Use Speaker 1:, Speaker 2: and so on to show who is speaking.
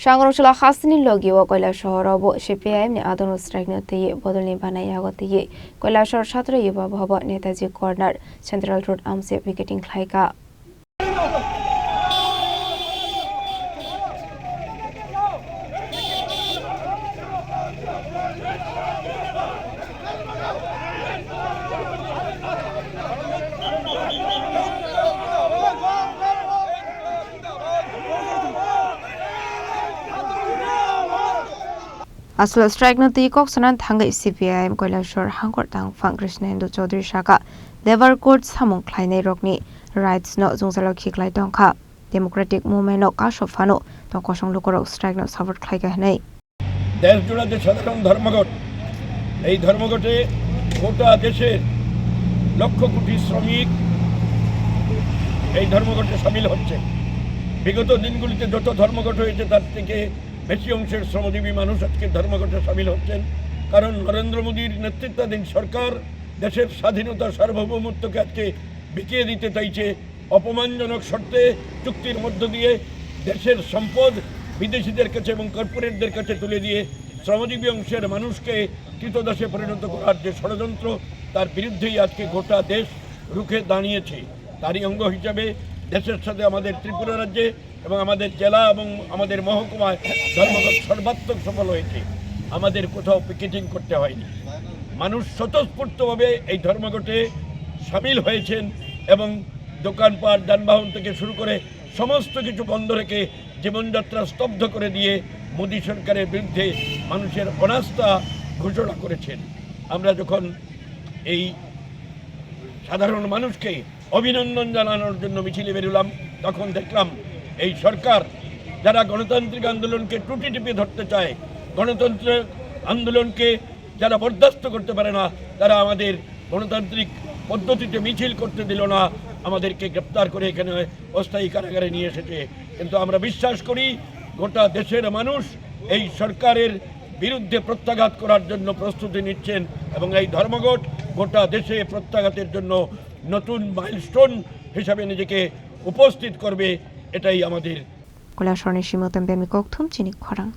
Speaker 1: Shangroshala Hasni Logi or Koilashore Robo, CPIM, Adon Strike Noti, Bodoni Banayagoti, Koilashore Shatra Yuba Bobo, Netaji Corner, Central Road Amse, Picketing Klaika. Aslo strike no ti kok sanan thanga CPIM Koilashore Hangkor tang Phang Krishnendu Chaudhary Shaka Lever Court samung khlainai rokni rights no jungzalo khiklai tongkha Democratic Movement no kashofano tongkosong lukorok strike no support khlaiga hnai
Speaker 2: দেশ জোড়া যে সাধারণ ধর্মঘট এই ধর্মঘটে গোটা দেশের লক্ষ কোটি শ্রমিক এই ধর্মঘটে শামিল হচ্ছে বিগত দিনগুলিতে যত ধর্মঘট হয়েছে তার থেকে বেশি অংশের শ্রমজীবী মানুষ আজকে ধর্মঘটে শামিল হচ্ছেন কারণ নরেন্দ্র মোদীর নেতৃত্বাধীন সরকার দেশের স্বাধীনতা সার্বভৌমত্বকে আজকে বিকিয়ে দিতে চাইছে অপমানজনক শর্তে চুক্তির মধ্য দিয়ে দেশের সম্পদ বিদেশিদের কাছে এবং কর্পোরেটদের কাছে তুলে দিয়ে শ্রমজীবী অংশের মানুষকে কৃতদাসে পরিণত করার যে ষড়যন্ত্র তার বিরুদ্ধেই আজকে গোটা দেশ রুখে দাঁড়িয়েছে তারই অঙ্গ হিসাবে দেশের সাথে আমাদের ত্রিপুরা রাজ্যে এবং আমাদের জেলা এবং আমাদের মহকুমায় ধর্মঘট সর্বাত্মক সফল হয়েছে আমাদের কোথাও পিকেটিং করতে হয়নি মানুষ স্বতঃস্ফূর্তভাবে এই ধর্মঘটে শামিল হয়েছেন এবং দোকানপাট যানবাহন থেকে শুরু করে সমস্ত কিছু বন্ধ রেখে জীবনযাত্রা স্তব্ধ করে দিয়ে মোদী সরকারের বিরুদ্ধে মানুষের অনাস্থা ঘোষণা করেছেন আমরা যখন এই সাধারণ মানুষকে অভিনন্দন জানানোর জন্য মিছিলে বেরোলাম তখন দেখলাম এই সরকার যারা গণতান্ত্রিক আন্দোলনকে টুটি টিপে ধরতে চায় গণতন্ত্রের আন্দোলনকে যারা বরদাস্ত করতে পারে না তারা আমাদের গণতান্ত্রিক পদ্ধতিতে মিছিল করতে দিল না আমাদেরকে গ্রেপ্তার করে এখানে অস্থায়ী কারাগারে নিয়ে এসেছে কিন্তু আমরা বিশ্বাস করি গোটা দেশের মানুষ এই সরকারের বিরুদ্ধে প্রত্যাঘাত করার জন্য প্রস্তুতি নিচ্ছেন এবং এই ধর্মঘট গোটা দেশে প্রত্যাঘাতের জন্য নতুন মাইলস্টোন হিসাবে নিজেকে উপস্থিত করবে এটাই আমাদের
Speaker 1: Koilashore Nishimotem Bemikok Thum Chinik Khorang